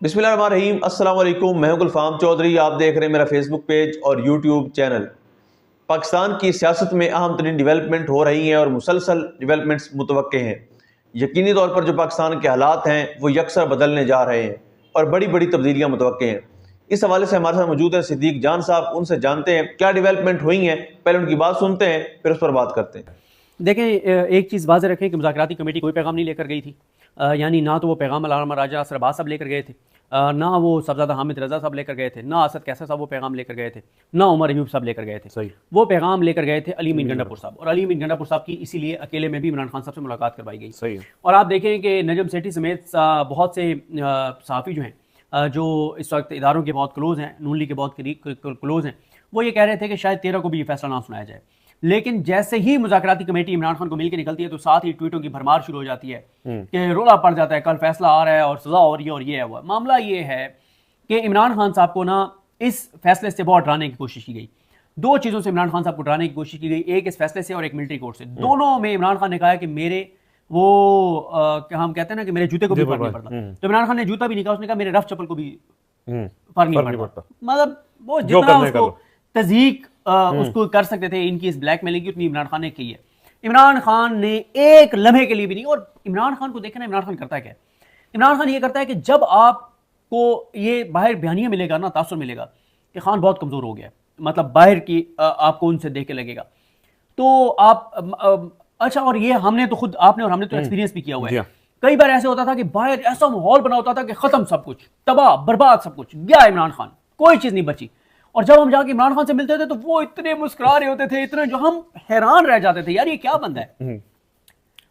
बिस्मिल्लाहिर्रहमानिर्रहीम, अस्सलाम वालेकुम। मैं हूं गुलफाम चौधरी। आप देख रहे हैं मेरा फेसबुक पेज और यूट्यूब चैनल। पाकिस्तान की सियासत में अहम तरीन डेवलपमेंट हो रही हैं और मुसलसल डेवलपमेंट्स मुतवक्के हैं। यकीनी तौर पर जो पाकिस्तान के हालात हैं वो यकसर बदलने जा रहे हैं और बड़ी बड़ी तब्दीलियाँ मुतवक्के हैं। इस हवाले से हमारे साथ मौजूद हैं सिद्दीक जान साहब। उनसे जानते हैं क्या डेवलपमेंट हुई हैं, पहले उनकी बात सुनते हैं फिर उस पर बात करते हैं। देखें, एक चीज़ वाज़ेह रखें कि मुज़ाकराती कमेटी कोई पैगाम नहीं लेकर गई थी। यानी ना तो वो पैगाम अल्लामा राजा असर अब्बास साहब लेकर गए थे, ना वो सफजादा हामिद रज़ा साहब लेकर गए थे, ना असद कैसर साहब वो पैगाम लेकर गए थे, ना उमर अयूब साहब लेकर गए थे। सही। वो पैगाम लेकर गए थे अली मीन गंडापुर साहब, और अली मीन गंडापुर साहब की इसीलिए अकेले में भी इमरान खान साहब से मुलाकात करवाई गई। सही। और आप देखें कि नजम सेठी समेत बहुत से सहाफ़ी जो हैं, जो इस वक्त इदारों के बहुत क्लोज़ हैं, नून लीग के बहुत क्लोज़ हैं, वो ये कह रहे थे कि शायद 13 को भी ये फैसला ना सुनाया जाए। लेकिन जैसे ही मुज़ाकराती कमेटी इमरान खान को मिलकर निकलती है तो साथ ही ट्वीटों की भरमार शुरू हो जाती है कि रोला पड़ जाता है, कल फैसला आ रहा है और सज़ा हो रही है और ये है वो। मामला ये है कि इमरान खान साहब को ना इस फैसले से बहुत डराने की कोशिश की गई। दो चीज़ों से इमरान खान साहब को डराने की कोशिश की गई, एक इस फैसले से और एक मिलिट्री कोर्ट से। दोनों में इमरान खान ने कहा कि मेरे वो हम कहते हैं ना कि मेरे जूते को भी फर्क नहीं पड़ता। तो इमरान खान ने जूता भी नहीं कहा, उसने कहा मेरे रफ चप्पल को भी फर्क नहीं पड़ता। मतलब वो जितना उसको तज़ीक उसको कर सकते थे इनकी इस ब्लैकमेलिंग की, उतनी इमरान खान ने की है। इमरान खान ने एक लम्हे के लिए भी नहीं। और इमरान खान को देखना, इमरान खान करता है क्या? इमरान खान ये करता है कि जब आपको ये बाहर बयानिया मिलेगा ना, तासुर मिलेगा कि खान बहुत कमज़ोर हो गया, मतलब बाहर की आपको उनसे देख के लगेगा, तो आप अच्छा। और ये हमने तो खुद, आपने और हमने तो एक्सपीरियंस भी किया हुआ है। कई बार ऐसे होता था कि बाहर ऐसा माहौल बना होता था कि खत्म, सब कुछ तबाह बर्बाद, सब कुछ गया इमरान खान, कोई चीज़ नहीं बची। और जब हम जाके इमरान खान से मिलते थे तो वो इतने मुस्कुरा रहे होते थे, इतने, जो हम हैरान रह जाते थे, यार ये क्या बंदा है।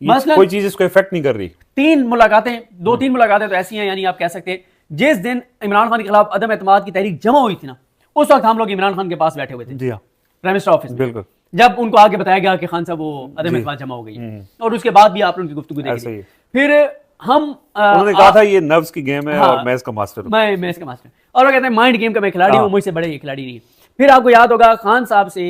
मसलन कोई चीज इसको इफेक्ट नहीं कर रही। दो तीन मुलाकातें तो ऐसी हैं, यानी आप कह सकते हैं जिस दिन इमरान खान के खिलाफ अदम एतमाद की तहरीक जमा हुई थी ना, उस वक्त हम लोग इमरान खान के पास बैठे हुए थे प्राइम मिनिस्टर ऑफिस में। बिल्कुल। जब उनको आगे बताया गया कि खान साहब वो अदम एतमाद जमा हो गई, और उसके बाद भी आपने उनकी गुफ्तगू देखी। फिर हम उन्होंने कहा था ये नर्व्स की गेम है और मैं इसका मास्टर हूं। मैं इसका मास्टर। और वो कहते हैं माइंड गेम का मैं खिलाड़ी हूं, मुझसे बड़े खिलाड़ी नहीं है। फिर आपको याद होगा खान साहब से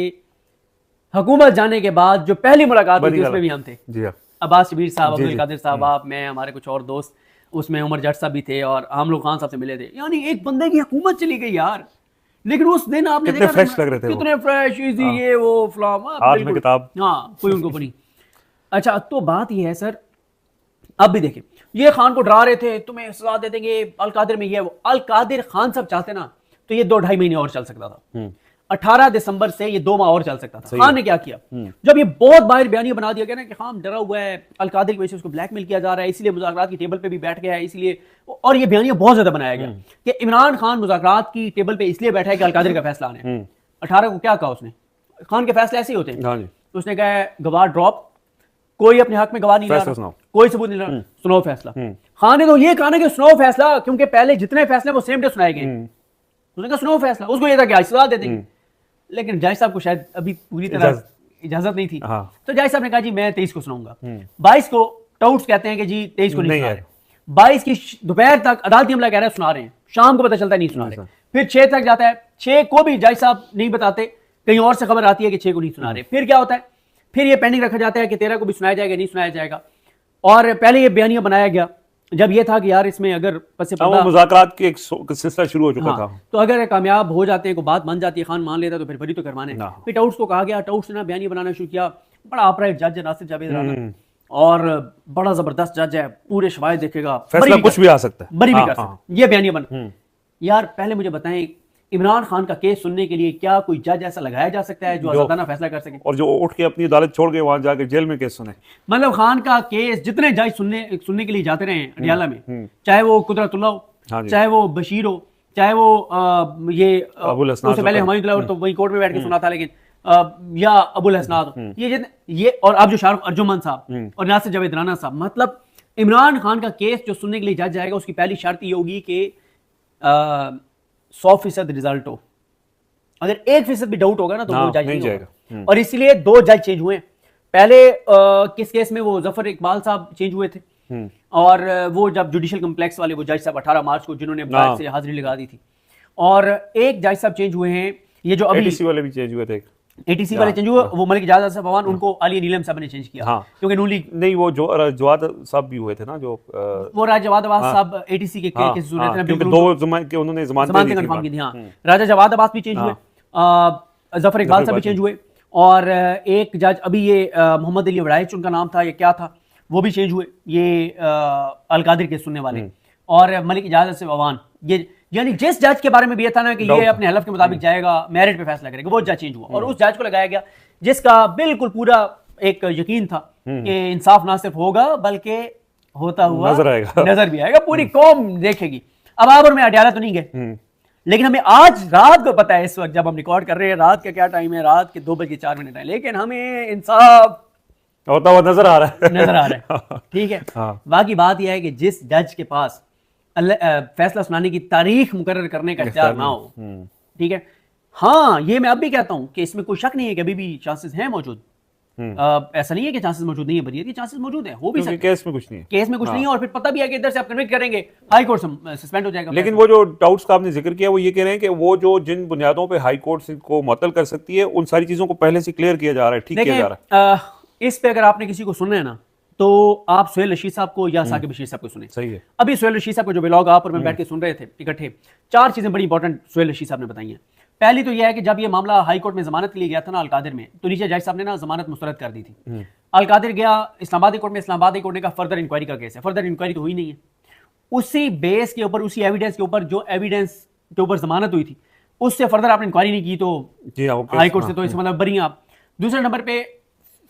हुकूमत जाने के बाद जो पहली मुलाकात हुई थी उसमें भी हम थे। जी हां। अब्बास शबीर साहब, अब्दुल कादिर साहब, आप, मैं, हमारे कुछ और दोस्त, उसमें उमर जट साहब भी थे, और हम लोग खान साहब से मिले थे। यानी एक बंदे की हुकूमत चली गई यार, लेकिन उस दिन आपने कितने फ्रेश लग रहे थे, कितने फ्रेश, इजी, ये वो फ्लॉम, हाथ में किताब, हाँ, कोई उनको नहीं। अच्छा, तो बात ये है सर, अब भी देखें, ये खान को डरा रहे थे तुम्हें सजा दे देंगे, अल कादिर में ये वो। अल कादिर खान साहब चाहते ना तो ये 2-2.5 महीने और चल सकता था। 18 दिसंबर से ये 2 माह और चल सकता था। खान ने क्या किया, जब ये बहुत बाहर बयानिया बना दिया गया ना कि खान डरा हुआ है, अल कादिर की वजह से उसको ब्लैकमेल किया जा रहा है, इसलिए मुज़ाकरात की टेबल पे भी बैठ गया है, इसलिए, और ये बयानिया बहुत ज्यादा बनाया गया कि इमरान खान मुज़ाकरात की टेबल पे इसलिए बैठा है कि अल कादिर का फैसला आने। 18 को क्या कहा उसने, खान के फैसले ऐसे ही होते हैं। उसने कहा गवाह ड्रॉप, कोई अपने हक में गवाह नहीं ला रहा, कोई सबूत नहीं ला रहा, सुनाओ फैसला। खान ने तो ये कहा ना कि सुनाओ फैसला, क्योंकि पहले जितने फैसले वो सेम डे सुनाए गए। उसने कहा सुनाओ फैसला, उसको ये था कि आज सजा दे देंगे। लेकिन जज साहब को शायद अभी पूरी तरह इजाजत नहीं थी। तो जज साहब ने कहा जी मैं 23 को सुनाऊंगा। 22 को टाउट्स कहते हैं कि जी 23 को नहीं सुना रहे। 22 की दोपहर तक अदालती अमला कह रहा है सुना रहे हैं, शाम को पता चलता है नहीं सुना रहे। फिर 6 तक जाता है, 6 को भी जज साहब नहीं बताते, कहीं और से खबर आती है कि 6 को नहीं सुना रहे। फिर क्या होता है, फिर ये पेंडिंग रखा जाता है कि 13 को भी सुनाया जाएगा, नहीं सुनाया जाएगा। और पहले ये बयानिया बनाया गया जब ये था कि यार इसमें अगर मुज़ाकरात की एक सिलसिला शुरू हो चुका था, तो अगर कामयाब हो जाते हैं, को बात बन जाती है, खान मान लेता तो फिर बरी तो करवाने। फिर टाउट्स को कहा गया, टाउट्स ने ना बयानिया बनाना शुरू किया। बड़ा अपराइट जज है नासिर जावेद राना, और बड़ा जबरदस्त जज है, पूरे शवाहिद देखेगा, फैसला कुछ भी आ सकता है, बरी भी कर सकता है। ये बयानिया बन। यार पहले मुझे बताएं, इमरान खान का केस सुनने के लिए क्या कोई जज ऐसा लगाया जा सकता है जो आजादाना फैसला कर सके, और जो उठ के अपनी अदालत छोड़ के वहां जाके जेल में केस सुने? मतलब खान का केस जितने जज सुनने के लिए जाते रहे अडियाला में, चाहे वो कुदरतुल्लाह हो, चाहे वो बशीर हो, चाहे वो ये उससे पहले हमारी तो वही कोर्ट में बैठ के सुना था, लेकिन या अबुल हसनाद, ये और अब जो शाहरुख अर्जुमन साहब और नासिर जावेद राना साहब, मतलब इमरान खान का केस जो सुनने के लिए जज जाएगा उसकी पहली शर्त ये होगी कि 100% रिजल्ट हो। अगर 1% भी डाउट होगा ना तो वो जज नहीं जाएगा। और इसलिए 2 जज चेंज हुए। पहले किस केस में वो जफर इकबाल साहब चेंज हुए थे, और वो जब जुडिशल कम्प्लेक्स वाले वो जज साहब 18 मार्च को जिन्होंने बाहर से हाजिरी लगा दी थी, और एक जज साहब चेंज हुए हैं, ये जो अभी एडीसी वाले भी चेंज हुए थे, एटीसी वाले चेंज हुए, वो मलिक इजाज असफ अवान, उनको अली नीलम साहब ने चेंज किया हाँ। क्योंकि नून लीग नहीं, वो जो जवाद साहब भी हुए थे ना, जो वो राजा जवाद अब्बास साहब एटीसी के केस सुने थे, क्योंकि 2 जमानत के उन्होंने जमानतें कंफर्म की थी। हाँ, राजा जवाद अब्बास भी चेंज हुए, जफर इकबाल साहब भी चेंज हुए, और एक जज अभी ये मोहम्मद अली वड़ाइच उनका नाम था, ये क्या था, वो भी चेंज हुए, ये अल कादिर के सुनने वाले, और मलिक इजाज से अवान, ये यानी जिस जज के बारे में भी ये था ना कि ये अपने हलफ के मुताबिक जाएगा, मेरिट पे फैसला करेगा, वो जज चेंज हुआ और उस जज को लगाया गया जिसका बिल्कुल पूरा एक यकीन था कि इंसाफ ना सिर्फ होगा बल्कि होता हुआ नजर भी आएगा, पूरी कौम देखेगी। अब आप और मैं अडयाला तो नहीं गए, लेकिन हमें आज रात को पता है, इस वक्त जब हम रिकॉर्ड कर रहे हैं, रात का क्या टाइम है, रात के 2:04 है, लेकिन हमें इंसाफ होता हुआ नजर आ रहा है। ठीक है। बाकी बात यह है कि जिस जज के पास फैसला सुनाने की तारीख मुकर्रर करने का इख्तियार ना हो, ठीक है, हाँ, ये मैं अब भी कहता हूं कि इसमें कोई शक नहीं है कि अभी भी चांसेस हैं मौजूद, ऐसा नहीं है कि चांसेस मौजूद नहीं है, बरियत के चांसेस मौजूद है, हो भी सकते हैं, केस में कुछ नहीं है, केस में कुछ नहीं है, और फिर पता भी है कि इधर से आप कन्विक्ट करेंगे, हाई कोर्ट सस्पेंड हो जाएगा। लेकिन वो जो डाउट्स का आपने जिक्र किया, वो ये कह रहे हैं कि वो जो जिन बुनियादों पे हाई कोर्ट को मुअत्तल कर सकती है, उन सारी चीजों को पहले से क्लियर किया जा रहा है, ठीक किया जा रहा है। इस पे अगर आपने किसी को सुनना है ना, तो आप सुहेल रशीद साहब को या साकिब बशीर साहब को सुने। सही है। अभी सुहेल रशीद साहब को जो व्लॉग आप और मैं बैठ के सुन रहे थे इकट्ठे, 4 चीजें बड़ी इंपॉर्टेंट सुहेल रशीद साहब ने बताई हैं। पहली तो यह है कि जब ये मामला हाई कोर्ट में जमानत के लिए गया था ना अलकादिर में, तो नीचे जज साहब ने ना जमानत मुस्तरद कर दी थी। अलकादिर गया इस्लामाबाद कोर्ट में, इस्लामाबाद कोर्ट ने कहा फर्दर इंक्वायरी का केस है, फर्दर इंक्वायरी तो हुई नहीं है। उसी बेस के ऊपर, उसी एविडेंस के ऊपर, जो एविडेंस के ऊपर जमानत हुई थी, उससे फर्दर आपने इंक्वायरी नहीं की, तो हाई कोर्ट से तो इस मतलब बरी आप। दूसरे नंबर पे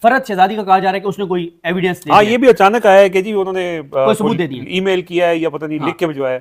फरहद शहजादी का कहा जा रहा है कि उसने कोई एविडेंस दे दिया। ये भी अचानक आया है कि जी उन्होंने कोई सबूत दे दिया, ईमेल किया है या पता नहीं लिख के भिजवाया है।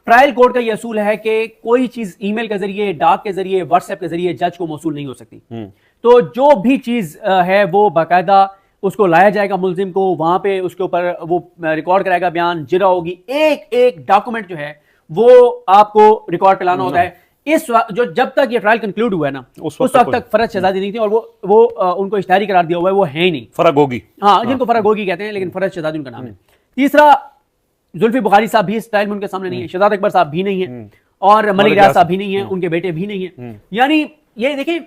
ट्रायल कोर्ट का यह असूल है कि कोई चीज ईमेल के जरिए, डाक के जरिए, व्हाट्सएप के जरिए जज को मौसूल नहीं हो सकती। तो जो भी चीज है वो बाकायदा उसको लाया जाएगा मुल्जिम को, वहां पे उसके ऊपर वो रिकॉर्ड कराएगा बयान, जिरा होगी, एक एक डॉक्यूमेंट जो है वो आपको रिकॉर्ड पे लाना होता है। इस जो जब तक ये ट्रायल कंक्लूड हुआ है ना, उस वक्त तक फरहद शहजादी नहीं थी, और वो उनको इश्तिहारी करार दिया हुआ है, वो है ही नहीं। फरहद गोगी, हाँ, जिनको फरहद गोगी कहते हैं, लेकिन फरहद शहजादी उनका नाम है। तीसरा, जुल्फी बुखारी साहब भी इस ट्रायल में उनके सामने नहीं है, शहजाद अकबर साहब भी नहीं है, और मलिक रियाज साहब भी नहीं है, उनके बेटे भी नहीं है। यानी ये देखिए,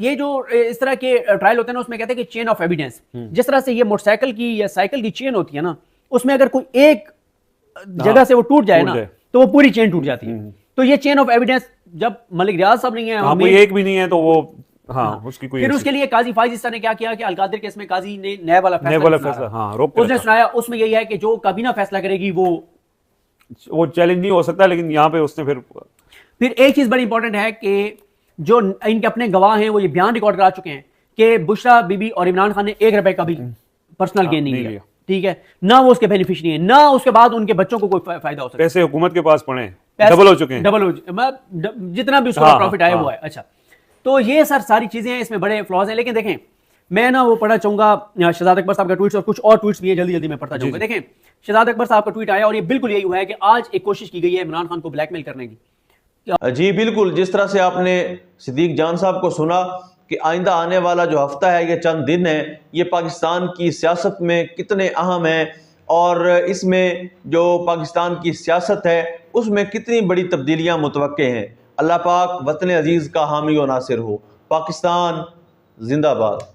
ये जो इस तरह के ट्रायल होते हैं ना, उसमें कहते हैं कि चेन ऑफ एविडेंस, जिस तरह से ये मोटरसाइकिल की या साइकिल की चेन होती है ना, उसमें अगर कोई एक जगह से वो टूट जाए ना, तो वो पूरी चेन टूट जाती है। तो ये चेन ऑफ एविडेंस जब मलिक रियाज साहब नहीं है, कोई एक भी नहीं है, तो वो उसकी कोई, फिर उसके लिए काजी फाइज इस्सा ने क्या किया कि अलकादिर केस में काजी ने नया वाला फैसला उसने सुनाया। उसमें यही है कि जो काबीना फैसला करेगी वो चैलेंज नहीं हो सकता, लेकिन यहाँ पे उसने फिर एक चीज बड़ी इंपॉर्टेंट है कि जो इनके अपने गवाह हैं वो ये बयान रिकॉर्ड करा चुके हैं कि बुशरा बीबी और इमरान खान ने 1 रुपए का भी पर्सनल गेन नहीं लिया, ठीक है, ना वो उसके बेनिफिशियरी हैं, ना उसके बाद उनके बच्चों को कोई फायदा हो सकता है। पैसे हुकूमत के पास पड़े, डबल हो चुके हैं, जितना भी उसका प्रॉफिट आया वो है। अच्छा, तो ये सर सारी चीजें हैं, इसमें बड़े फ्लॉज हैं। लेकिन देखें, मैं ना वो पढ़ना चाहूंगा शहजाद अकबर साहब का ट्वीट, और कुछ और ट्वीट्स भी है, जल्दी जल्दी मैं पढ़ता जाऊंगा। देखें, शहजाद अकबर साहब का ट्वीट आया और ये बिल्कुल यही हुआ है कि आज एक कोशिश की गई है इमरान खान को ब्लैकमेल करने की। जी बिल्कुल, जिस तरह से आपने सिद्दीक जान साहब को सुना कि आइंदा आने वाला जो हफ्ता है, ये चंद दिन है, ये पाकिस्तान की सियासत में कितने अहम है, और इसमें जो पाकिस्तान की सियासत है उसमें कितनी बड़ी तब्दीलियां मुतवक्के हैं। अल्लाह पाक वतन अजीज़ का हामी व नासिर हो। पाकिस्तान जिंदाबाद।